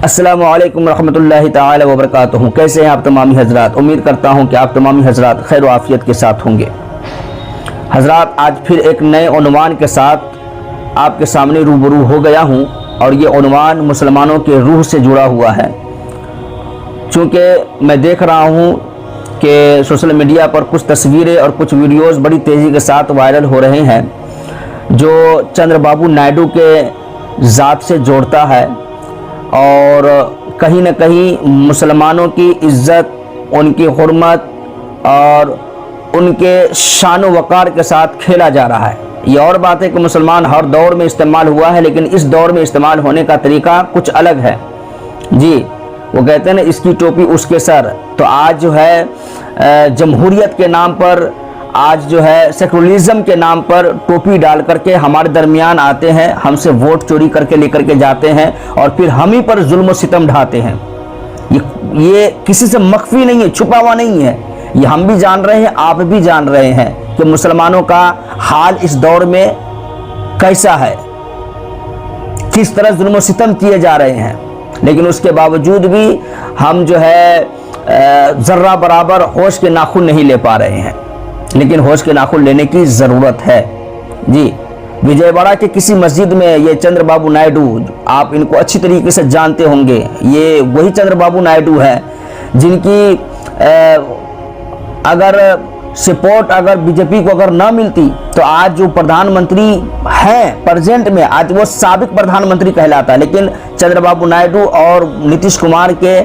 السلام علیکم ورحمۃ اللہ تعالی وبرکاتہ۔ کیسے ہیں آپ تمامی حضرات؟ امید کرتا ہوں کہ آپ تمامی حضرات خیر و عافیت کے ساتھ ہوں گے۔ حضرات، آج پھر ایک نئے عنوان کے ساتھ آپ کے سامنے روبرو ہو گیا ہوں، اور یہ عنوان مسلمانوں کے روح سے جڑا ہوا ہے۔ چونکہ میں دیکھ رہا ہوں کہ سوشل میڈیا پر کچھ تصویریں اور کچھ ویڈیوز بڑی تیزی کے ساتھ وائرل ہو رہے ہیں جو چندر بابو نائیڈو کے ذات سے جوڑتا ہے، اور کہیں نہ کہیں مسلمانوں کی عزت، ان کی حرمت اور ان کے شان و وقار کے ساتھ کھیلا جا رہا ہے۔ یہ اور بات ہے کہ مسلمان ہر دور میں استعمال ہوا ہے، لیکن اس دور میں استعمال ہونے کا طریقہ کچھ الگ ہے۔ جی، وہ کہتے ہیں نا، اس کی ٹوپی اس کے سر۔ تو آج جو ہے جمہوریت کے نام پر، آج جو ہے سیکولرزم کے نام پر ٹوپی ڈال کر کے ہمارے درمیان آتے ہیں، ہم سے ووٹ چوری کر کے لے کر کے جاتے ہیں، اور پھر ہم ہی پر ظلم و ستم ڈھاتے ہیں۔ یہ کسی سے مخفی نہیں ہے، چھپا ہوا نہیں ہے، یہ ہم بھی جان رہے ہیں، آپ بھی جان رہے ہیں کہ مسلمانوں کا حال اس دور میں کیسا ہے، کس طرح ظلم و ستم کیے جا رہے ہیں۔ لیکن اس کے باوجود بھی ہم جو ہے ذرہ برابر ہوش کے ناخن نہیں لے پا رہے ہیں، لیکن ہوش کے ناخن لینے کی ضرورت ہے۔ جی، وجے واڑہ کے کسی مسجد میں یہ چندر بابو نائیڈو، آپ ان کو اچھی طریقے سے جانتے ہوں گے، یہ وہی چندر بابو نائیڈو ہے جن کی اگر سپورٹ اگر بی جے پی کو اگر نہ ملتی تو آج جو پردھان منتری ہیں پریزنٹ میں، آج وہ سابق پردھان منتری کہلاتا ہے۔ لیکن چندر بابو نائیڈو اور نتیش کمار کے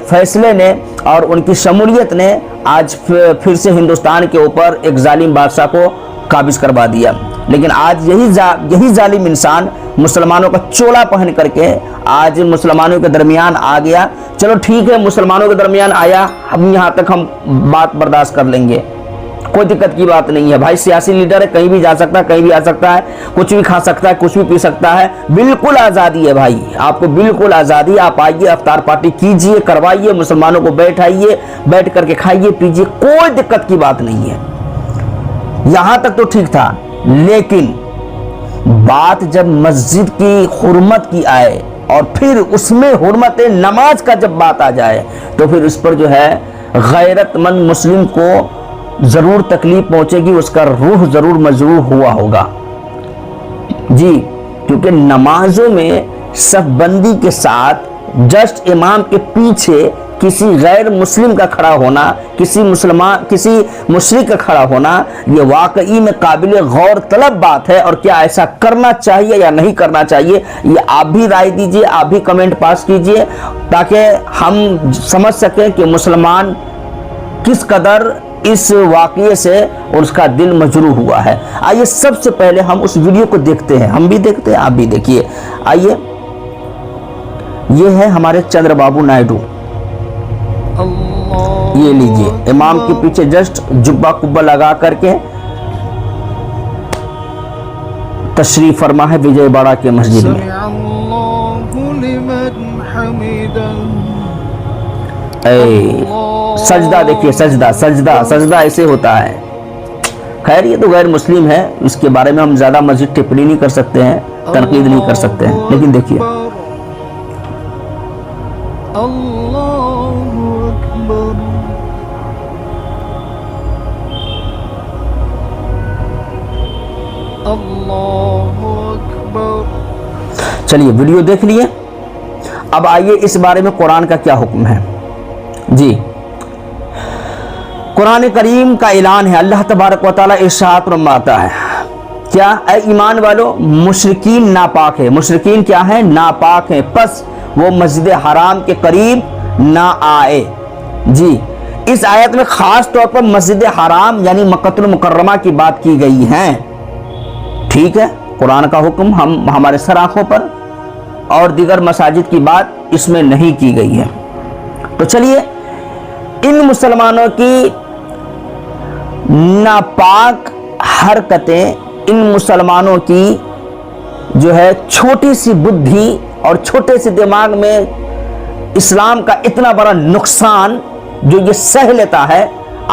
فیصلے نے اور ان کی شمولیت نے آج پھر سے ہندوستان کے اوپر ایک ظالم بادشاہ کو قابض کروا دیا۔ لیکن آج یہی ظالم انسان مسلمانوں کا چولا پہن کر کے آج مسلمانوں کے درمیان آ گیا۔ چلو ٹھیک ہے، مسلمانوں کے درمیان آیا، ہم یہاں تک ہم بات برداشت کر لیں گے، کوئی دقت کی بات نہیں ہے بھائی، سیاسی لیڈر ہے، کہیں بھی جا سکتا ہے، کہیں بھی آ سکتا ہے، کچھ بھی کھا سکتا ہے، کچھ بھی پی سکتا ہے، بالکل آزادی ہے بھائی، آپ کو بالکل آزادی ہے۔ آپ آئیے، افطار پارٹی کیجئے، کروائیے، مسلمانوں کو بیٹھائیے، بیٹھ کر کے کھائیے پیجئے، کوئی دقت کی بات نہیں ہے، یہاں تک تو ٹھیک تھا۔ لیکن بات جب مسجد کی حرمت کی آئے اور پھر اس میں حرمت نماز کا جب بات آ جائے تو پھر اس پر جو ہے غیرت مند مسلم کو ضرور تکلیف پہنچے گی، اس کا روح ضرور مجروح ہوا ہوگا۔ جی، کیونکہ نمازوں میں صف بندی کے ساتھ جسٹ امام کے پیچھے کسی غیر مسلم کا کھڑا ہونا، کسی مشرک کا کھڑا ہونا، یہ واقعی میں قابل غور طلب بات ہے۔ اور کیا ایسا کرنا چاہیے یا نہیں کرنا چاہیے، یہ آپ بھی رائے دیجئے، آپ بھی کمنٹ پاس کیجئے، تاکہ ہم سمجھ سکیں کہ مسلمان کس قدر اس واقعے سے اور اس کا دل مجروح ہوا ہے۔ آئیے سب سے پہلے ہم اس ویڈیو کو دیکھتے ہیں، ہم بھی دیکھتے ہیں، آپ بھی دیکھیے۔ آئیے، یہ ہے ہمارے چندر بابو نائیڈو، یہ لیجئے، امام کے پیچھے جسٹ جبہ کبہ لگا کر کے تشریف فرما ہے وجے واڑہ کے مسجد میں۔ سجدہ دیکھیے، سجدہ ایسے ہوتا ہے۔ خیر، یہ تو غیر مسلم ہے، اس کے بارے میں ہم زیادہ مزید ٹپڑی نہیں کر سکتے ہیں، تنقید نہیں کر سکتے ہیں، لیکن دیکھیے چلیے ویڈیو دیکھ لیے، اب آئیے اس بارے میں قرآن کا کیا حکم ہے۔ جی، قرآن کریم کا اعلان ہے، اللہ تبارک و تعالیٰ ارشاد فرماتا ہے، کیا؟ اے ایمان والو، مشرکین ناپاک ہے۔ مشرکین کیا ہیں؟ ناپاک ہیں، پس وہ مسجد حرام کے قریب نہ آئے۔ جی، اس آیت میں خاص طور پر مسجد حرام یعنی مکہ المکرمہ کی بات کی گئی ہے۔ ٹھیک ہے، قرآن کا حکم ہمارے سر آنکھوں پر، اور دیگر مساجد کی بات اس میں نہیں کی گئی ہے۔ تو چلیے، ان مسلمانوں کی ناپاک حرکتیں، ان مسلمانوں کی جو ہے چھوٹی سی بدھی اور چھوٹے سے دماغ میں اسلام کا اتنا بڑا نقصان جو یہ سہ لیتا ہے،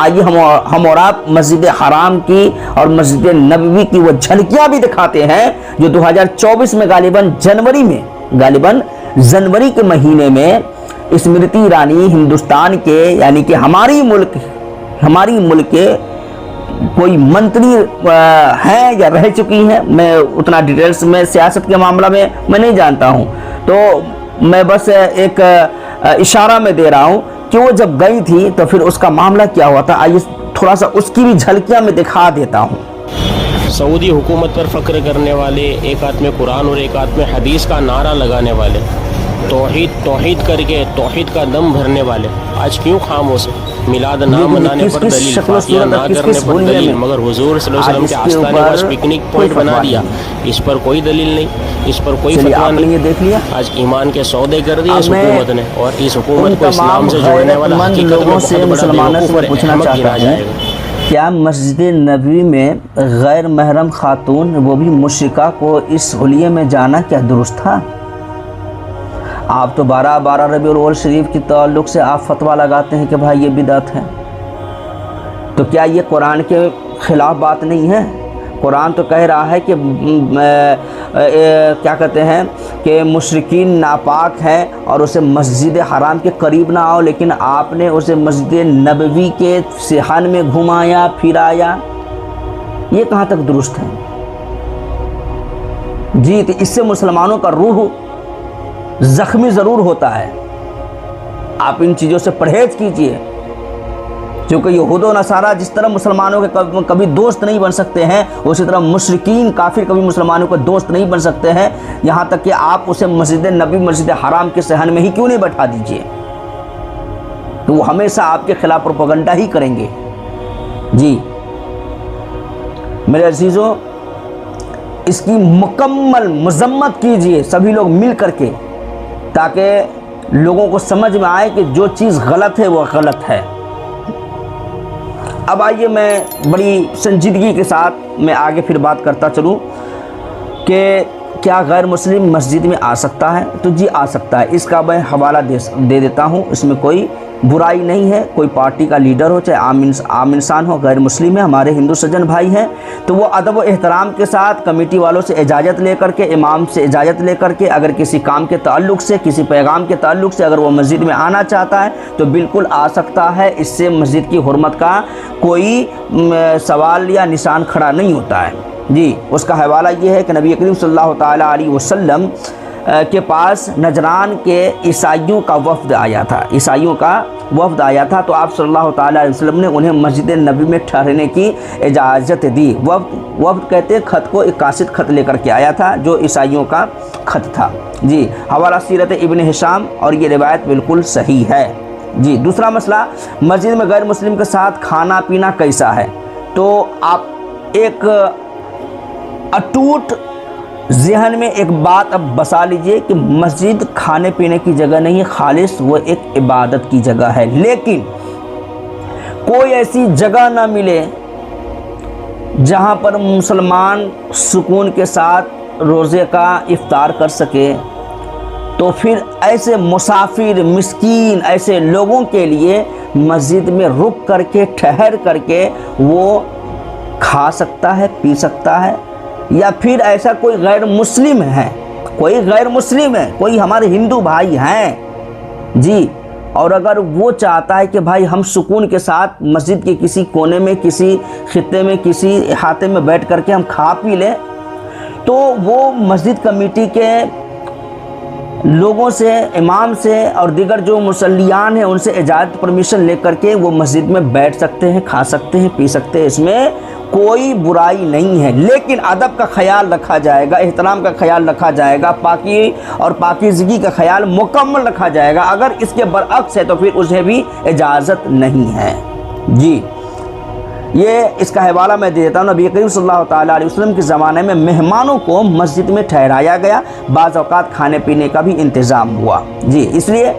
آئیے ہم اور آپ مسجد حرام کی اور مسجد نبوی کی وہ جھلکیاں بھی دکھاتے ہیں جو 2024 میں غالباً جنوری میں غالباً जनवरी के महीने में स्मृति ईरानी हिंदुस्तान के यानी कि हमारी मुल्क के कोई मंत्री हैं या रह चुकी हैं, मैं उतना डिटेल्स में सियासत के मामला में मैं नहीं जानता हूं, तो मैं बस एक इशारा में दे रहा हूं कि वो जब गई थी तो फिर उसका मामला क्या हुआ था। आइए थोड़ा सा उसकी भी झलकियां मैं दिखा देता हूं। सऊदी हुकूमत पर फ़ख्र करने वाले, एक हाथ में कुरान और एक हाथ में हदीस का नारा लगाने वाले, तौहीद करके तौहीद का दम भरने वाले आज क्यों खामोश? मिलाद ना मनाने पर दलील, फातिहा ना करने पर दलील, मगर हुजूर सल्लल्लाहु अलैहि वसल्लम के आस्थाने को आज पिकनिक पॉइंट बना दिया, इस पर कोई दलील नहीं, इस पर कोई फतवा नहीं। देख लिया, आज ईमान के सौदे कर दिए इस हुकूमत ने, और इस हुकूमत को इस्लाम से जोड़ने वाला लोगों से, मुसलमानों से पूछना चाहता हूं, क्या मस्जिद नबी में गैर महरम खातून, वो भी मुश्रिका, को इस हुलिये में जाना क्या दुरुस्त था? आप तो 12 रबीउल अव्वल शरीफ के ताल्लुक़ से आप फतवा लगाते हैं कि भाई ये बिदअत है, तो क्या ये कुरान के ख़िलाफ़ बात नहीं है? कुरान तो कह रहा है कि क्या कहते हैं कि मुशरिकीन नापाक हैं और उसे मस्जिद हराम के करीब ना आओ, लेकिन आपने उसे मस्जिद नबवी के सिहान में घुमाया फिराया, ये कहाँ तक दुरुस्त है? जी, तो इससे मुसलमानों का रूह ज़ख्मी ज़रूर होता है। आप इन चीज़ों से परहेज कीजिए, क्योंकि यहूद व नसारा जिस तरह मुसलमानों के कभी दोस्त नहीं बन सकते हैं, उसी तरह मुशरिकीन काफिर कभी मुसलमानों के दोस्त नहीं बन सकते हैं। यहाँ तक कि आप उसे मस्जिद नबी, मस्जिद हराम के सहन में ही क्यों नहीं बैठा दीजिए, तो वो हमेशा आपके खिलाफ प्रोपेगेंडा ही करेंगे। जी मेरे अजीज़ों, इसकी मुकम्मल मजम्मत कीजिए सभी लोग मिल करके, ताकि लोगों को समझ में आए कि जो चीज़ गलत है वो गलत है। अब आइए मैं बड़ी संजीदगी के साथ मैं आगे फिर बात करता चलूँ कि क्या गैर मुस्लिम मस्जिद में आ सकता है? तो जी आ सकता है। इसका मैं हवाला दे देता हूँ, इसमें कोई बुराई नहीं है। कोई पार्टी का लीडर हो, चाहे आम इंसान हो, गैर मुस्लिम है, हमारे हिंदू सज्जन भाई हैं, तो वो अदब व एहतराम के साथ कमेटी वालों से इजाज़त लेकर के, इमाम से इजाज़त लेकर के, अगर किसी काम के ताल्लुक़ से, किसी पैगाम के ताल्लुक़ से अगर वो मस्जिद में आना चाहता है तो बिल्कुल आ सकता है। इससे मस्जिद की हुर्मत का कोई सवाल या निशान खड़ा नहीं होता है। जी, उसका हवाला ये है कि नबी करीम सल्लल्लाहु ताला अलैहि वसल्लम के पास नजरान के ईसाइयों का वफ़द आया था, तो आप सल्लल्लाहु ताला अलैहि वसल्लम ने उन्हें मस्जिद नबी में ठहरने की इजाज़त दी। वफ़द कहते हैं खत को, एक कासिद खत लेकर के आया था जो ईसाइयों का खत था। जी, हवाला सीरत इब्न हिशाम, और ये रिवायत बिल्कुल सही है। जी, दूसरा मसला, मस्जिद में गैर मुस्लिम के साथ खाना पीना कैसा है? तो आप एक अटूट ज़हन में एक बात अब बसा लीजिए कि मस्जिद खाने पीने की जगह नहीं है, खालिस वो एक इबादत की जगह है। लेकिन कोई ऐसी जगह ना मिले जहां पर मुसलमान सुकून के साथ रोज़े का इफ्तार कर सके, तो फिर ऐसे मुसाफिर, मिस्कीन, ऐसे लोगों के लिए मस्जिद में रुक करके, ठहर करके वो खा सकता है, पी सकता है। या फिर ऐसा कोई गैर मुस्लिम है, कोई हमारे हिंदू भाई हैं जी, और अगर वो चाहता है कि भाई हम सुकून के साथ मस्जिद के किसी कोने में, किसी खित्ते में, किसी इहाते में बैठ करके हम खा पी लें, तो वो मस्जिद कमेटी के लोगों से, इमाम से और दीगर जो मुसल्लियान हैं उनसे इजाज़त, परमिशन लेकर के वो मस्जिद में बैठ सकते हैं, खा सकते हैं, पी सकते हैं, इसमें कोई बुराई नहीं है। लेकिन अदब का ख्याल रखा जाएगा, एहतराम का ख्याल रखा जाएगा, पाकी और पाकीज़गी का ख्याल मुकम्मल रखा जाएगा। अगर इसके बरअक्स है तो फिर उसे भी इजाज़त नहीं है। जी, ये इसका हवाला मैं दे देता हूँ। नबी करीम सल्लल्लाहु ताला अलैहि वसल्लम के ज़माने में मेहमानों को मस्जिद में ठहराया गया, बाज़ औक़ात खाने पीने का भी इंतज़ाम हुआ। जी, इसलिए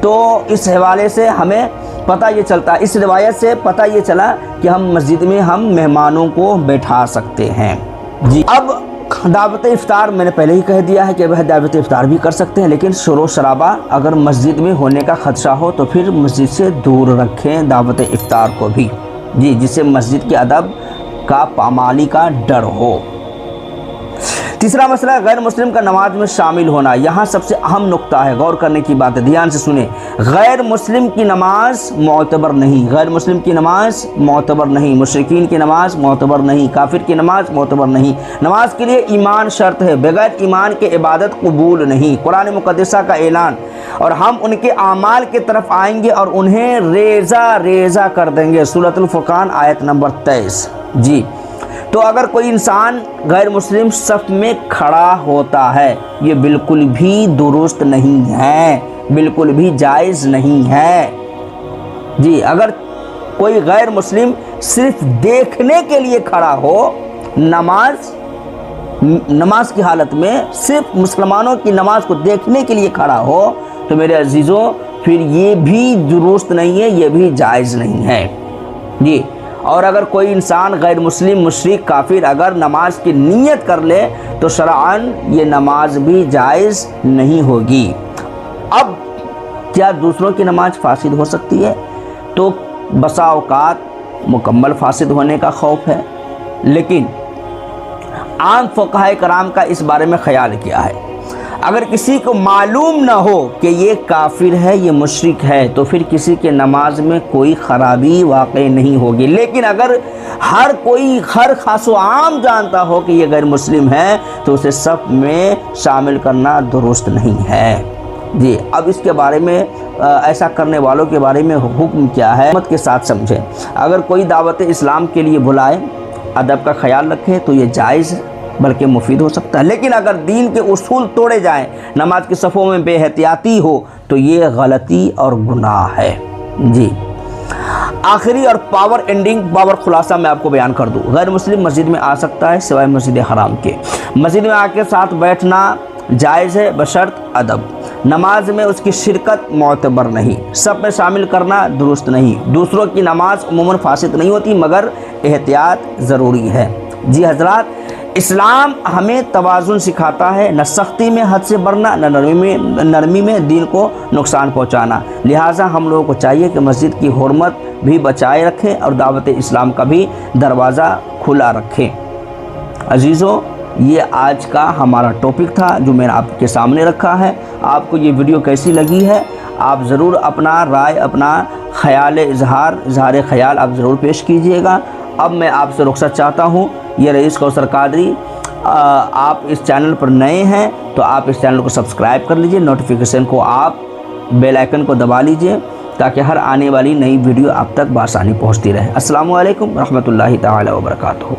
तो इस हवाले से हमें पता ये चलता, इस रिवायत से पता ये चला कि हम मस्जिद में हम मेहमानों को बैठा सकते हैं। जी, अब दावत इफ्तार मैंने पहले ही कह दिया है कि वह दावत इफ्तार भी कर सकते हैं, लेकिन शोर शराबा अगर मस्जिद में होने का खदशा हो तो फिर मस्जिद से दूर रखें दावत इफ्तार को भी। जी, जिससे मस्जिद के अदब का पामाली का डर हो। तीसरा मसला है गैर मुस्लिम का नमाज में शामिल होना। यहाँ सबसे अहम नुक्ता है, गौर करने की बात है, ध्यान से सुने। गैर मुस्लिम की नमाज मोतबर नहीं, गैर मुस्लिम की नमाज मोतबर नहीं, मुशरिकीन की नमाज मोतबर नहीं, काफिर की नमाज मोतबर नहीं। नमाज के लिए ईमान शर्त है, बगैर ईमान के इबादत कबूल नहीं। कुरान मुक़द्दसा का ऐलान, और हम उनके आमाल की तरफ आएंगे और उन्हें रेज़ा रेज़ा कर देंगे। सूरतुल फुरक़ान आयत नंबर 23। जी, तो अगर कोई इंसान गैर मुस्लिम सफ़ में खड़ा होता है, ये बिल्कुल भी दुरुस्त नहीं है, बिल्कुल भी जायज़ नहीं है। जी, अगर कोई गैर मुस्लिम सिर्फ देखने के लिए खड़ा हो, नमाज की हालत में सिर्फ मुसलमानों की नमाज को देखने के लिए खड़ा हो, तो मेरे अजीज़ों फिर ये भी दुरुस्त नहीं है, ये भी जायज़ नहीं है। जी, और अगर कोई इंसान गैर मुस्लिम मुशरिक काफिर अगर नमाज की नीयत कर ले तो शरअन ये नमाज भी जायज़ नहीं होगी। अब क्या दूसरों की नमाज फासिद हो सकती है? तो बसा औकात मुकम्मल फासिद होने का खौफ है, लेकिन आम फ़ुक़हा कराम का इस बारे में ख़याल किया है। अगर किसी को मालूम ना हो कि ये काफिर है, ये मुशरिक है, तो फिर किसी के नमाज में कोई ख़राबी वाक़ई नहीं होगी। लेकिन अगर हर कोई हर खासो आम जानता हो कि ये गैर मुस्लिम है, तो उसे सब में शामिल करना दुरुस्त नहीं है। जी, अब इसके बारे में ऐसा करने वालों के बारे में हुक्म क्या है, मत के साथ समझें। अगर कोई दावत इस्लाम के लिए बुलाए, अदब का ख्याल रखे, तो ये जायज़ बल्कि मुफीद हो सकता है। लेकिन अगर दीन के उसूल तोड़े जाएं, नमाज की सफ़ों में बेहतियाती हो, तो ये गलती और गुनाह है। जी, आखिरी और पावर खुलासा मैं आपको बयान कर दूं। गैर मुस्लिम मस्जिद में आ सकता है सिवाय मस्जिद हराम के। मस्जिद में आके साथ बैठना जायज़ है बशर्त अदब। नमाज में उसकी शिरकत मोतबर नहीं। सब में शामिल करना दुरुस्त नहीं। दूसरों की नमाज उमूमन फासिद नहीं होती, मगर एहतियात ज़रूरी है। जी हज़रात, इस्लाम हमें तवाज़ुन सिखाता है, न सख्ती में हद से बढ़ना, न नरमी में दीन को नुकसान पहुंचाना। लिहाजा हम लोगों को चाहिए कि मस्जिद की हुर्मत भी बचाए रखें और दावत इस्लाम का भी दरवाज़ा खुला रखें। अजीज़ों, ये आज का हमारा टॉपिक था जो मैंने आपके सामने रखा है। आपको ये वीडियो कैसी लगी है, आप ज़रूर अपना राय, अपना इजहार ख्याल आप ज़रूर पेश कीजिएगा। अब मैं आपसे रुखसत चाहता हूँ। ये रईस कौसर कादरी, आप इस चैनल पर नए हैं तो आप इस चैनल को सब्सक्राइब कर लीजिए, नोटिफिकेशन को आप बेल आइकन को दबा लीजिए, ताकि हर आने वाली नई वीडियो आप तक बआसानी पहुँचती रहे। अस्सलामु अलैकुम रहमतुल्लाहि ताला व बरकातहू।